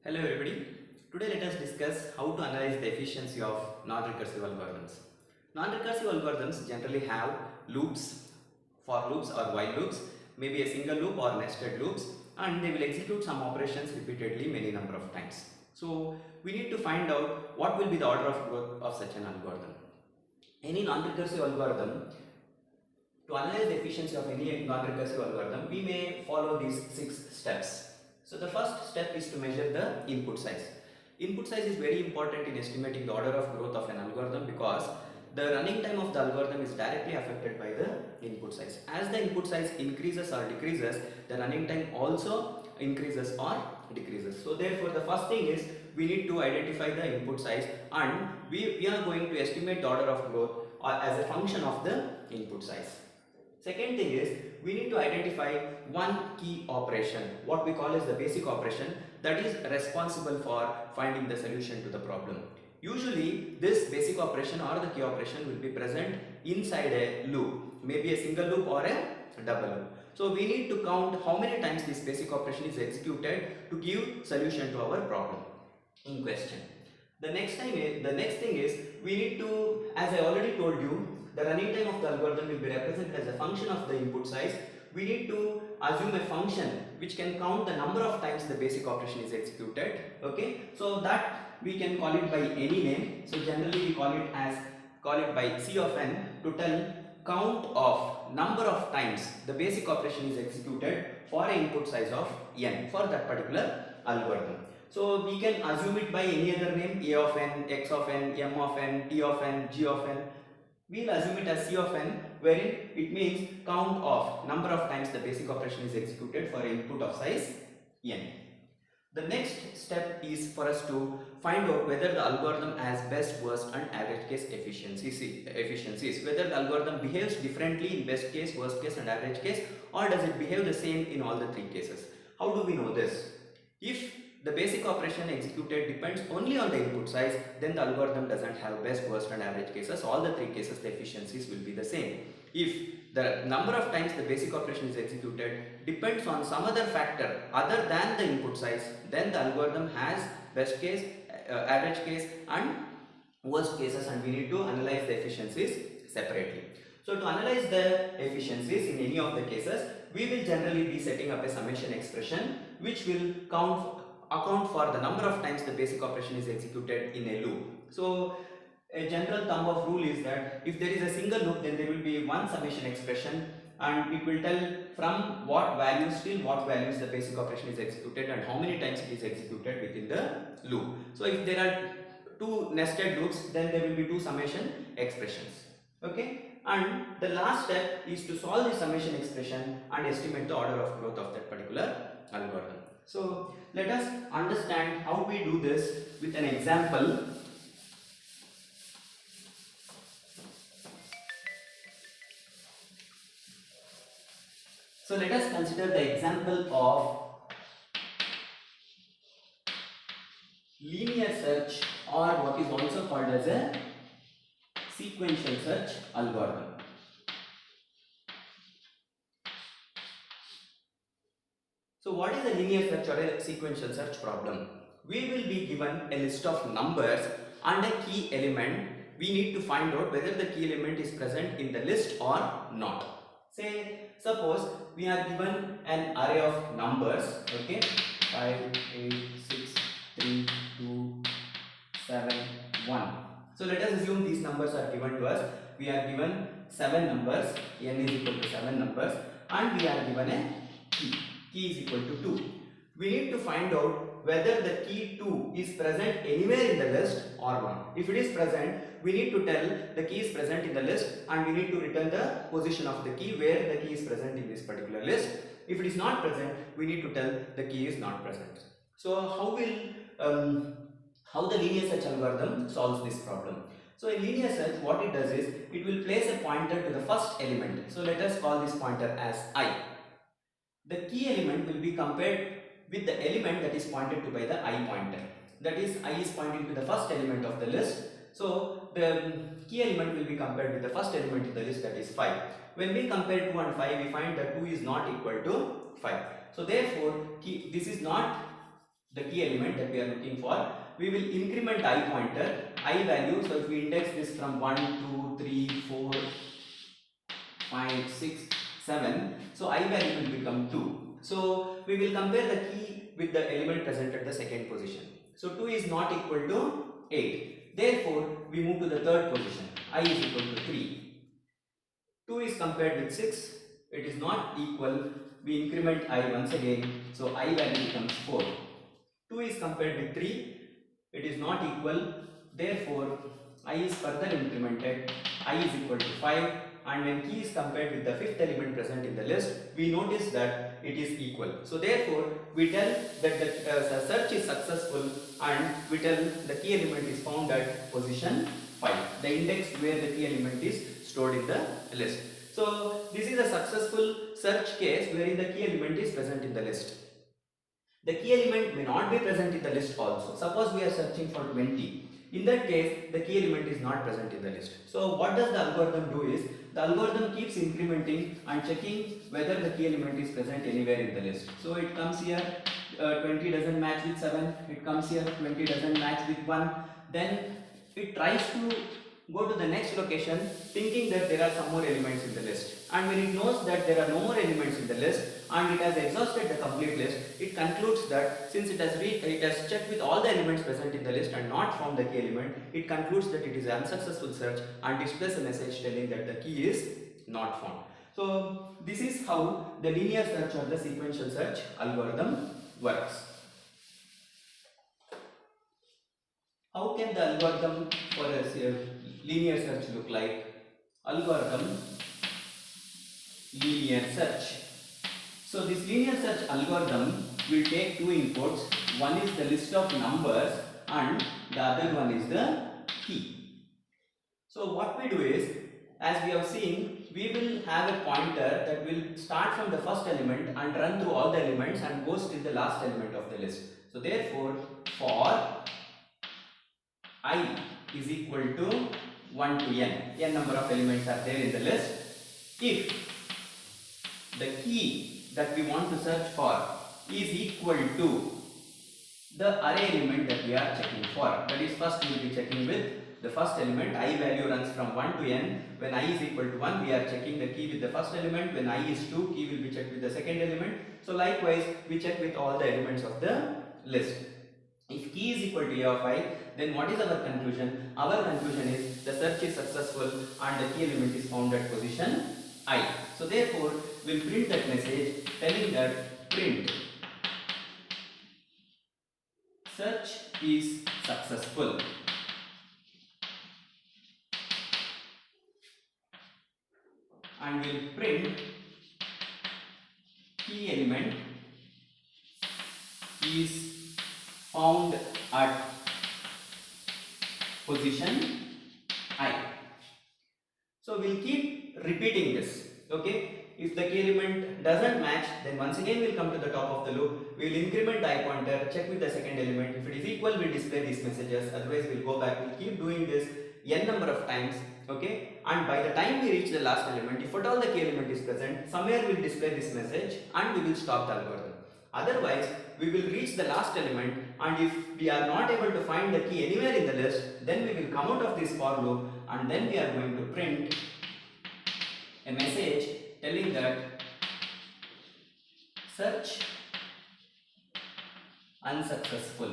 Hello everybody. Today let us discuss how to analyze the efficiency of non-recursive algorithms. Non-recursive algorithms generally have loops, for loops or while loops, maybe a single loop or nested loops, and they will execute some operations repeatedly many number of times. So we need to find out what will be the order of growth of such an algorithm. Any non-recursive algorithm, to analyze the efficiency of any non-recursive algorithm, we may follow these 6 steps. So the first step is to measure the input size. Input size is very important in estimating the order of growth of an algorithm because the running time of the algorithm is directly affected by the input size. As the input size increases or decreases, the running time also increases or decreases. So therefore the first thing is we need to identify the input size, and we are going to estimate the order of growth as a function of the input size. Second thing is we need to identify one key operation, what we call as the basic operation, that is responsible for finding the solution to the problem. Usually this basic operation or the key operation will be present inside a loop, maybe a single loop or a double loop. So we need to count how many times this basic operation is executed to give solution to our problem in question. The next thing is we need to, as I already told you, the running time of the algorithm will be represented as a function of the input size. We need to assume a function which can count the number of times the basic operation is executed. Okay, so that we can call it by any name. So generally we call it by C of n to tell count of number of times the basic operation is executed for an input size of n for that particular algorithm. So we can assume it by any other name, A of n, X of n, M of n, T of n, G of n. We will assume it as C of n, wherein it means count of number of times the basic operation is executed for input of size n. The next step is for us to find out whether the algorithm has best, worst and average case efficiencies, whether the algorithm behaves differently in best case, worst case and average case, or does it behave the same in all the 3 cases. How do we know this? If the basic operation executed depends only on the input size, then the algorithm doesn't have best, worst and average cases. All the 3 cases the efficiencies will be the same. If the number of times the basic operation is executed depends on some other factor other than the input size, then the algorithm has best case, average case and worst cases, and we need to analyze the efficiencies separately. So to analyze the efficiencies in any of the cases, we will generally be setting up a summation expression which will account for the number of times the basic operation is executed in a loop. So a general thumb of rule is that if there is a single loop, then there will be one summation expression and it will tell from what values till what values the basic operation is executed and how many times it is executed within the loop. So if there are 2 nested loops, then there will be 2 summation expressions. Okay, and the last step is to solve the summation expression and estimate the order of growth of that particular algorithm. So let us understand how we do this with an example. So let us consider the example of linear search, or what is also called as a sequential search algorithm. So what is a linear search or a sequential search problem? We will be given a list of numbers and a key element. We need to find out whether the key element is present in the list or not. Suppose we are given an array of numbers, okay, 5, 8, 6, 3, 2, 7, 1. So let us assume these numbers are given to us. We are given 7 numbers, n is equal to 7 numbers, and we are given a key is equal to 2. We need to find out whether the key 2 is present anywhere in the list or not. If it is present, we need to tell the key is present in the list and we need to return the position of the key where the key is present in this particular list. If it is not present, we need to tell the key is not present. So how the linear search algorithm solves this problem? So in linear search, what it does is it will place a pointer to the first element. So let us call this pointer as I. The key element will be compared with the element that is pointed to by the I pointer. That is, I is pointing to the first element of the list. So the key element will be compared with the first element in the list, that is 5. When we compare 2 and 5, we find that 2 is not equal to 5. So therefore, this is not the key element that we are looking for, we will increment I pointer, I value. So if we index this from 1, 2, 3, 4, 5, 6, 7, so I value will become 2. So we will compare the key with the element present at the second position. So 2 is not equal to 8. Therefore, we move to the third position. I is equal to 3. 2 is compared with 6. It is not equal. We increment I once again. So I value becomes 4. 2 is compared with 3. It is not equal. Therefore, I is further incremented. I is equal to 5. And when key is compared with the fifth element present in the list, we notice that it is equal. So therefore, we tell that the search is successful, and we tell the key element is found at position 5, the index where the key element is stored in the list. So this is a successful search case wherein the key element is present in the list. The key element may not be present in the list also. Suppose we are searching for 20. In that case, the key element is not present in the list. So what does the algorithm do is, the algorithm keeps incrementing and checking whether the key element is present anywhere in the list. So it comes here, 20 doesn't match with 7, it comes here, 20 doesn't match with 1. Then it tries to go to the next location thinking that there are some more elements in the list. And when it knows that there are no more elements in the list and it has exhausted the complete list, it concludes that since it has checked with all the elements present in the list and not found the key element, it concludes that it is an unsuccessful search and displays a message telling that the key is not found. So this is how the linear search or the sequential search algorithm works. How can the algorithm for a linear search look like? Algorithm linear search. So this linear search algorithm will take two inputs. One is the list of numbers and the other one is the key. So what we do is, as we have seen, we will have a pointer that will start from the first element and run through all the elements and goes till the last element of the list. So therefore, for I is equal to 1 to n number of elements are there in the list. If the key that we want to search for is equal to the array element that we are checking for, that is, first we will be checking with the first element. I value runs from 1 to n. When I is equal to 1, we are checking the key with the first element. When I is 2, key will be checked with the second element. So likewise, we check with all the elements of the list. If key is equal to a of I, then what is our conclusion? Our conclusion is the search is successful and the key element is found at position I. So therefore, we'll print that message telling that print search is successful. And we'll print key element is found at position I. So we'll keep repeating this. Okay, if the key element doesn't match, then once again we'll come to the top of the loop. We'll increment the I pointer, check with the second element. If it is equal, we'll display these messages. Otherwise, we'll go back. We'll keep doing this n number of times. Okay, and by the time we reach the last element, if at all the key element is present, somewhere we'll display this message and we will stop the algorithm. Otherwise, we will reach the last element, and if we are not able to find the key anywhere in the list, then we will come out of this for loop and then we are going to print a message telling that search unsuccessful.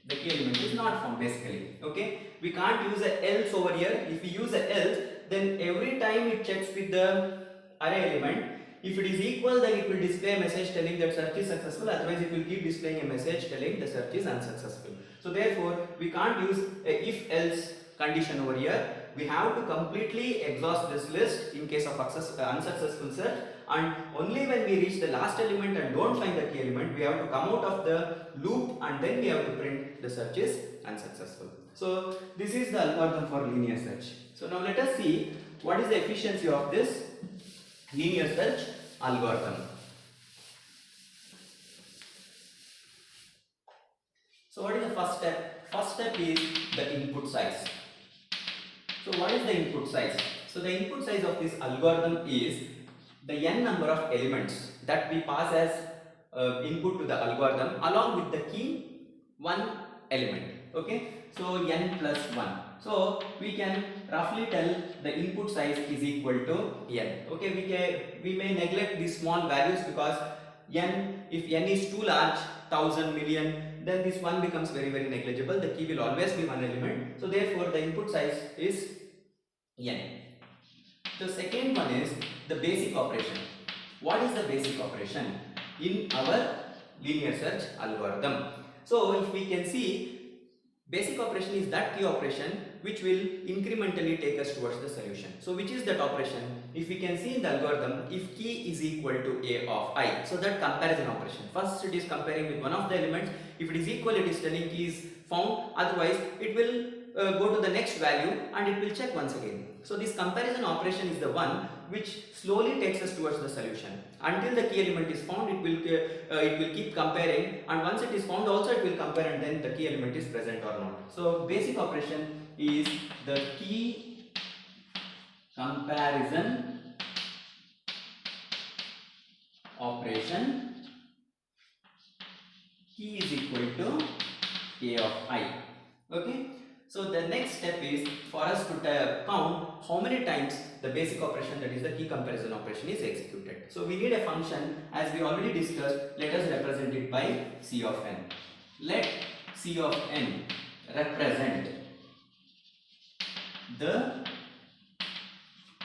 The key element is not found basically. Okay, we can't use a else over here. If we use a else, then every time it checks with the array element. If it is equal, then it will display a message telling that search is successful. Otherwise, it will keep displaying a message telling the search is unsuccessful. So therefore, we can't use a if else condition over here. We have to completely exhaust this list in case of unsuccessful search, and only when we reach the last element and don't find the key element, we have to come out of the loop and then we have to print the search is unsuccessful. So this is the algorithm for linear search. So now let us see what is the efficiency of this linear search algorithm. So what is the first step? First step is the input size. So what is the input size? So the input size of this algorithm is the n number of elements that we pass as input to the algorithm along with the key one element. Okay, so n plus 1. So we can roughly tell the input size is equal to n. Okay, we may neglect these small values because n, if n is too large, 1000, million, then this one becomes very negligible. The key will always be one element. So therefore the input size is n. The second one is the basic operation. What is the basic operation in our linear search algorithm? So if we can see, basic operation is that key operation which will incrementally take us towards the solution. So which is that operation? If we can see in the algorithm, if key is equal to a of I, so that comparison operation. First it is comparing with one of the elements. If it is equal, it is telling key is found. Otherwise it will go to the next value and it will check once again. So this comparison operation is the one which slowly takes us towards the solution. Until the key element is found, it will keep comparing, and once it is found also it will compare, and then the key element is present or not. So basic operation is the key comparison operation. Key is equal to a of I. Okay. So the next step is for us to count how many times the basic operation, that is the key comparison operation, is executed. So we need a function, as we already discussed. Let us represent it by C of n. Let C of n represent the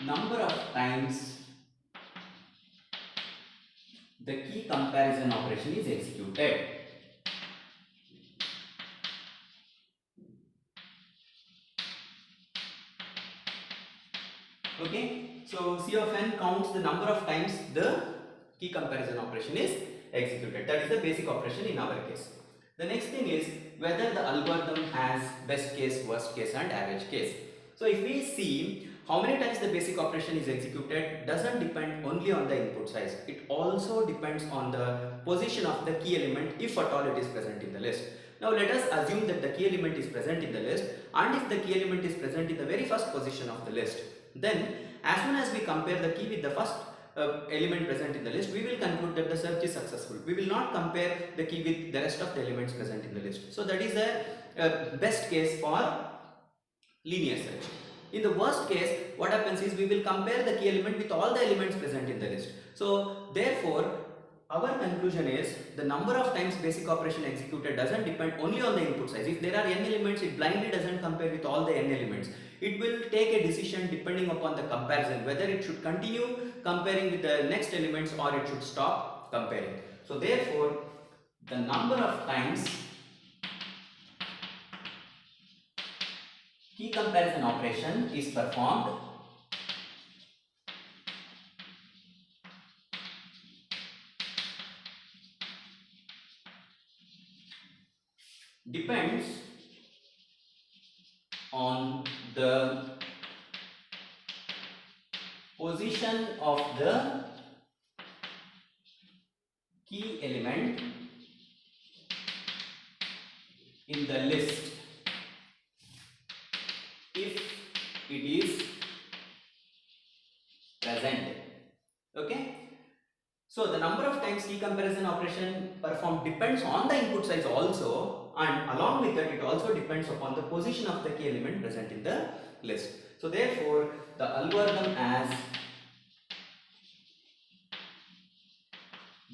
number of times the key comparison operation is executed. Okay, so C of n counts the number of times the key comparison operation is executed. That is the basic operation in our case. The next thing is whether the algorithm has best case, worst case and average case. So if we see how many times the basic operation is executed doesn't depend only on the input size. It also depends on the position of the key element, if at all it is present in the list. Now let us assume that the key element is present in the list, and if the key element is present in the very first position of the list, then as soon as we compare the key with the first element present in the list, we will conclude that the search is successful. We will not compare the key with the rest of the elements present in the list. So that is the best case for linear search. In the worst case, what happens is we will compare the key element with all the elements present in the list. So therefore our conclusion is the number of times basic operation executed doesn't depend only on the input size. If there are n elements, it blindly doesn't compare with all the n elements. It will take a decision depending upon the comparison, whether it should continue comparing with the next elements or it should stop comparing. So therefore the number of times key comparison operation is performed depends on the position of the key element in the list. If it is present. Okay. So the number of times key comparison operation performed depends on the input size also, and along with that it also depends upon the position of the key element present in the list. So therefore the algorithm has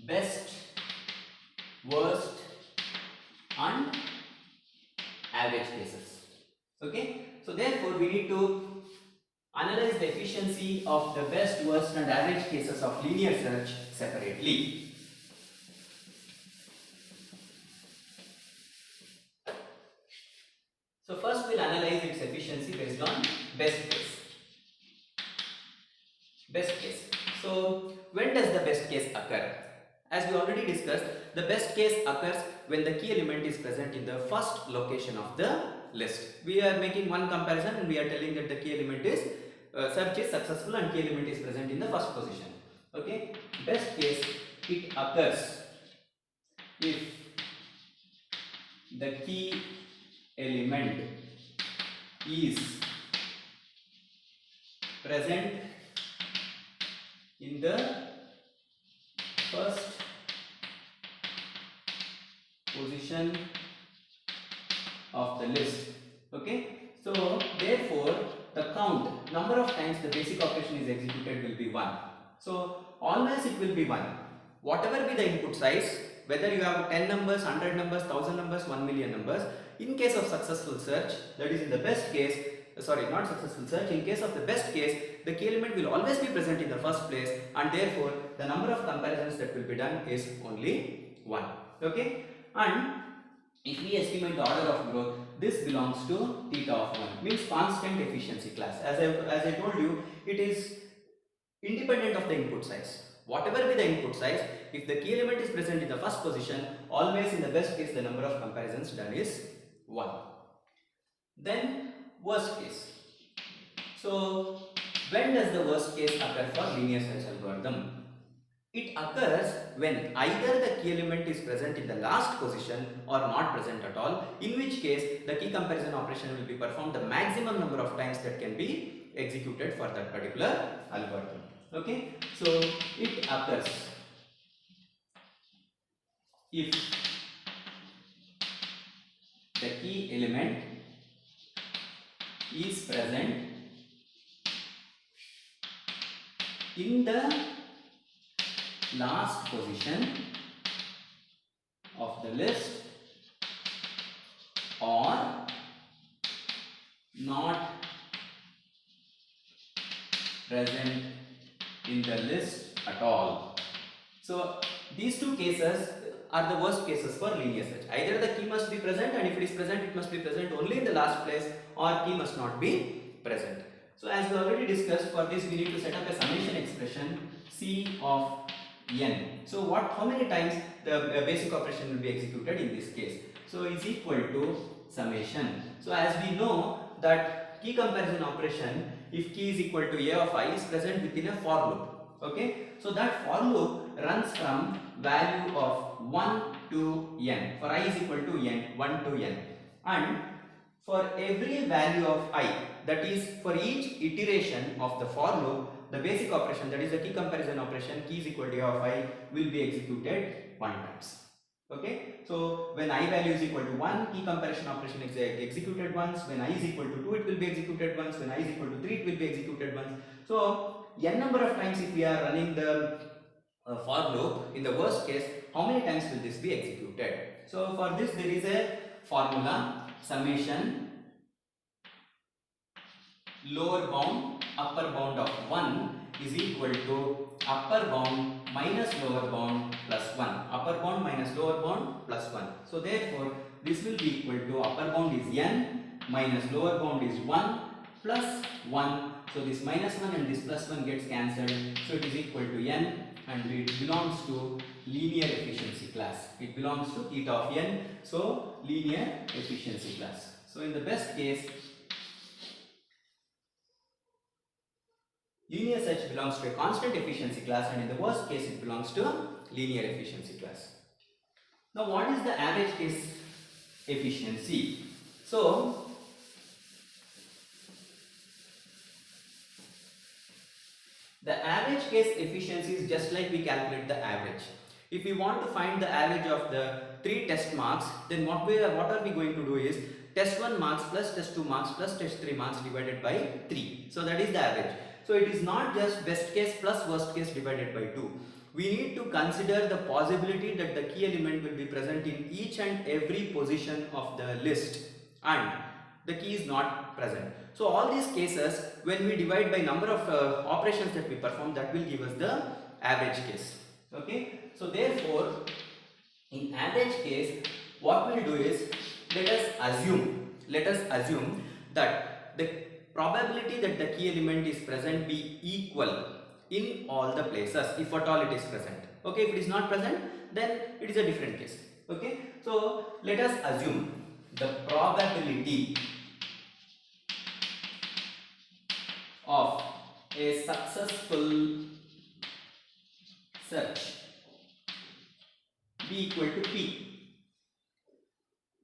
best, worst and average cases. Okay, so therefore we need to analyze the efficiency of the best, worst and average cases of linear search separately. So first we'll analyze its efficiency based on best case. Best case. So when does the best case occur? As we already discussed, the best case occurs when the key element is present in the first location of the list. We are making one comparison and we are telling that the key element is search is successful and key element is present in the first position. Okay, best case, it occurs if the key element is present in the first position of the list. Okay, so therefore the count, number of times the basic operation is executed will be 1. So always it will be 1. Whatever be the input size, whether you have 10 numbers, 100 numbers, 1000 numbers, 1 million numbers, in case of successful search, that is in the best case, sorry, not successful search, in case of the best case, the key element will always be present in the first place, and therefore the number of comparisons that will be done is only 1. Okay, and if we estimate the order of growth, this belongs to theta of 1, means constant efficiency class. As I told you, it is independent of the input size. Whatever be the input size, if the key element is present in the first position, always in the best case the number of comparisons done is 1. Then worst case. So when does the worst case occur for linear search algorithm? It occurs when either the key element is present in the last position or not present at all, in which case the key comparison operation will be performed the maximum number of times that can be executed for that particular algorithm. Okay, so it occurs if the key element is present in the last position of the list or not present in the list at all. So these two cases are the worst cases for linear search. Either the key must be present, and if it is present, it must be present only in the last place, or key must not be present. So as we already discussed, for this we need to set up a summation expression C of n. So how many times the basic operation will be executed in this case? So is equal to summation. So as we know that key comparison operation, if key is equal to a of I, is present within a for loop. Okay, so that for loop runs from value of 1 to n, for I is equal to n, 1 to n, and for every value of I, that is for each iteration of the for loop, the basic operation, that is the key comparison operation, key is equal to a of I, will be executed 1 times. Okay, so when I value is equal to 1, key comparison operation is executed once. When I is equal to 2, it will be executed once. When I is equal to 3, it will be executed once. So n number of times if we are running the for loop, in the worst case, how many times will this be executed? So for this there is a formula, summation lower bound upper bound of 1 is equal to upper bound minus lower bound plus 1, upper bound minus lower bound plus 1. So therefore this will be equal to upper bound is n minus lower bound is 1 plus 1. So this minus 1 and this plus 1 gets cancelled, so it is equal to n, and it belongs to linear efficiency class. It belongs to theta of n, so linear efficiency class. So in the best case, linear search belongs to a constant efficiency class, and in the worst case it belongs to linear efficiency class. Now what is the average case efficiency? So the average case efficiency is just like we calculate the average. If we want to find the average of the 3 test marks, then what are we going to do is test 1 marks plus test 2 marks plus test 3 marks divided by 3. So that is the average. So it is not just best case plus worst case divided by 2. We need to consider the possibility that the key element will be present in each and every position of the list and the key is not present. So all these cases, when we divide by number of operations that we perform, that will give us the average case. Okay, so therefore in average case what we'll do is, let us assume that the probability that the key element is present be equal in all the places, if at all it is present. Okay, if it is not present, then it is a different case. Okay, so let us assume the probability of a successful search be equal to P,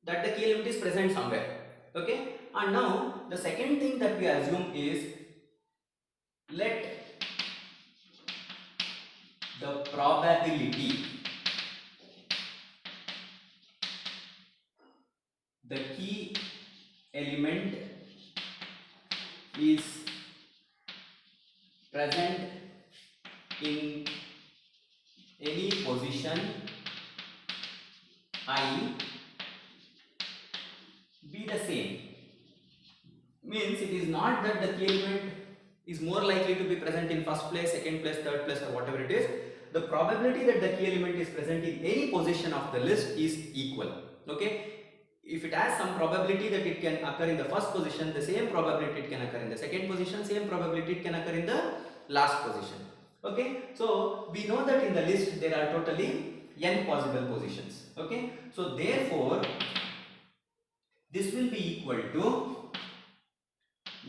that the key element is present somewhere. Okay, and now the second thing that we assume is, let the probability the key element is present in any position I be the same. Means it is not that the key element is more likely to be present in first place, second place, third place, or whatever it is. The probability that the key element is present in any position of the list is equal. Okay. If it has some probability that it can occur in the first position, the same probability it can occur in the second position, same probability it can occur in the last position. Okay. So we know that in the list there are totally n possible positions. Okay. So therefore this will be equal to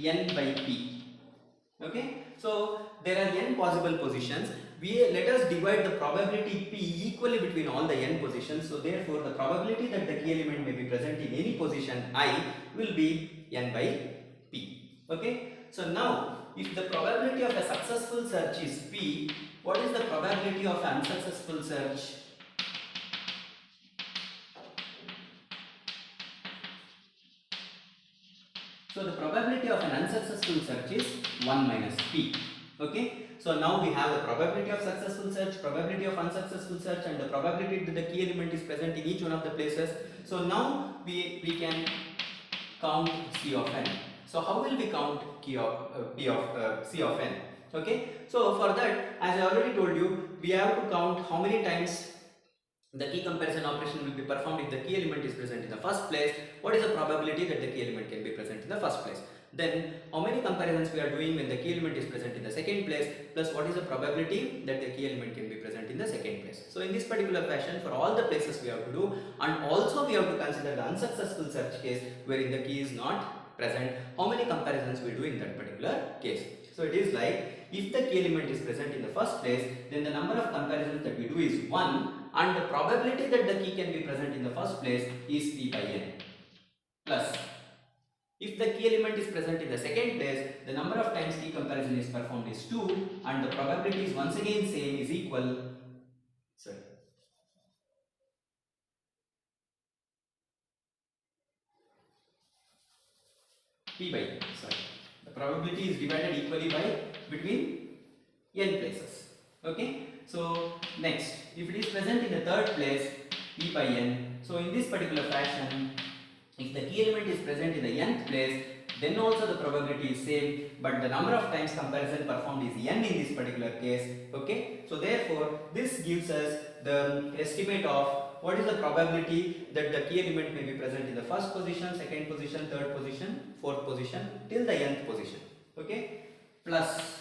n by p. Okay. So there are n possible positions. Let us divide the probability p equally between all the n positions. So therefore the probability that the key element may be present in any position I will be n by p. Okay. So now if the probability of a successful search is p, what is the probability of an unsuccessful search? So the probability of an unsuccessful search is 1 minus p. Okay. So now we have the probability of successful search, probability of unsuccessful search, and the probability that the key element is present in each one of the places. So now we can count C of n. So how will we count C of n? Okay. So for that, as I already told you, we have to count how many times the key comparison operation will be performed if the key element is present in the first place. What is the probability that the key element can be present in the first place? Then how many comparisons we are doing when the key element is present in the second place, plus what is the probability that the key element can be present in the second place. So in this particular fashion, for all the places we have to do, and also we have to consider the unsuccessful search case wherein the key is not present, how many comparisons we do in that particular case. So it is like, if the key element is present in the first place, then the number of comparisons that we do is 1, and the probability that the key can be present in the first place is p by n, plus if the key element is present in the second place, the number of times key comparison is performed is 2, and the probability is once again same, is equal, p by n, the probability is divided equally by between n places. Okay. So next, if it is present in the third place, p by n. So in this particular fashion, if the key element is present in the nth place, then also the probability is same, but the number of times comparison performed is n in this particular case. Okay. So therefore this gives us the estimate of what is the probability that the key element may be present in the first position, second position, third position, fourth position, till the nth position. Okay. Plus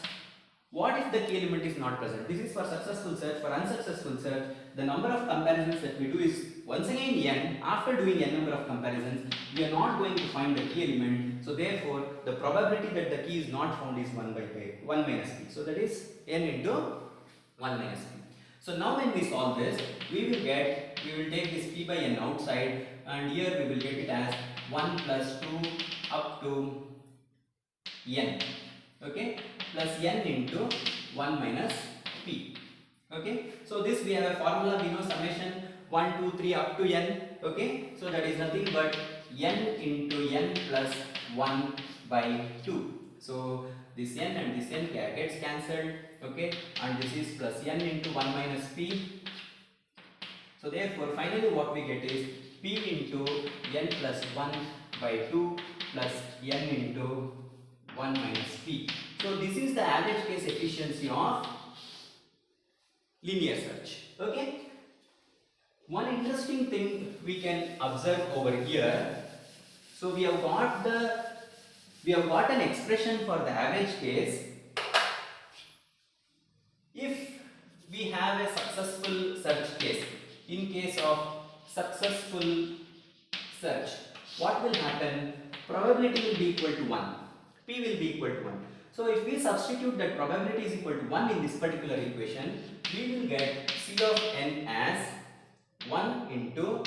what if the key element is not present? This is for successful search. For unsuccessful search, the number of comparisons that we do is once again n. After doing n number of comparisons, we are not going to find the key element. So therefore, the probability that the key is not found is 1 minus p. So that is n into 1 minus p. So now when we solve this, we will take this p by n outside, and here we will get it as 1 plus 2 up to n. Okay. Plus n into 1 minus p. Okay. So this we have a formula, we know summation 1, 2, 3 up to n. Okay. So that is nothing but n into n plus 1 by 2. So this n and this n gets cancelled. Okay. And this is plus n into 1 minus p. So therefore finally what we get is p into n plus 1 by 2 plus n into 1 minus p. So this is the average case efficiency of linear search. Okay. One interesting thing we can observe over here. So we have got an expression for the average case. If we have a successful search case, in case of successful search, what will happen? Probability will be equal to 1. P will be equal to 1. So if we substitute that probability is equal to 1 in this particular equation, we will get C of n as 1 into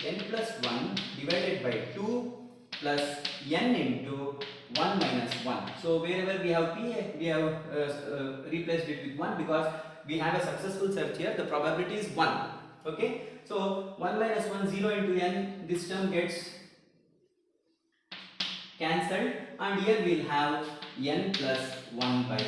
n plus 1 divided by 2 plus n into 1 minus 1. So wherever we have p, we have replaced it with 1 because we have a successful search here. The probability is 1. Okay. So 1 minus 1, 0 into n, this term gets cancelled, and here we will have n plus 1 by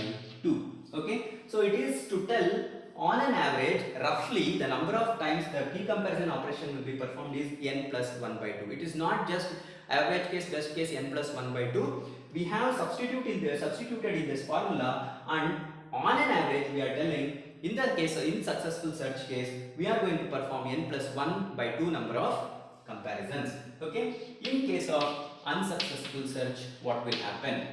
2. Okay, so it is to tell on an average roughly the number of times the key comparison operation will be performed is n plus 1 by 2. It is not just average case, best case, n plus 1 by 2. We have substituted in this formula, and on an average we are telling in the case in successful search case we are going to perform n plus 1 by 2 number of comparisons. Okay, in case of unsuccessful search, what will happen?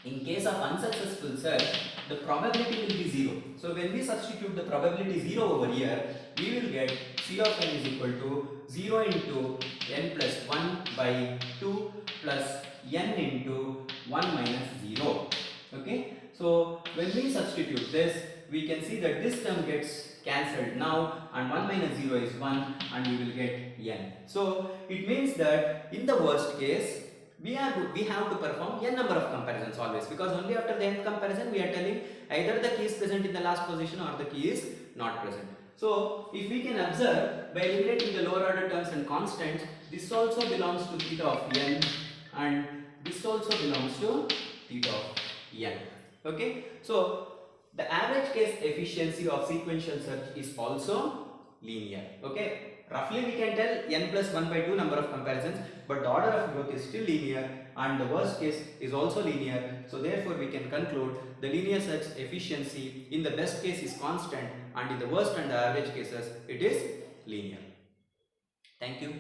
In case of unsuccessful search, the probability will be 0. So when we substitute the probability 0 over here, we will get C of n is equal to 0 into n plus 1 by 2 plus n into 1 minus 0. Okay, so when we substitute this, we can see that this term gets cancelled now, and 1 minus 0 is 1, and we will get n. So it means that in the worst case we have to perform n number of comparisons always, because only after the nth comparison we are telling either the key is present in the last position or the key is not present. So if we can observe, by eliminating the lower order terms and constants, this also belongs to theta of n, and this also belongs to theta of n. Okay, so the average case efficiency of sequential search is also linear. Okay, roughly we can tell n plus 1 by 2 number of comparisons, but the order of growth is still linear, and the worst case is also linear. So therefore we can conclude the linear search efficiency in the best case is constant, and in the worst and the average cases it is linear. Thank you.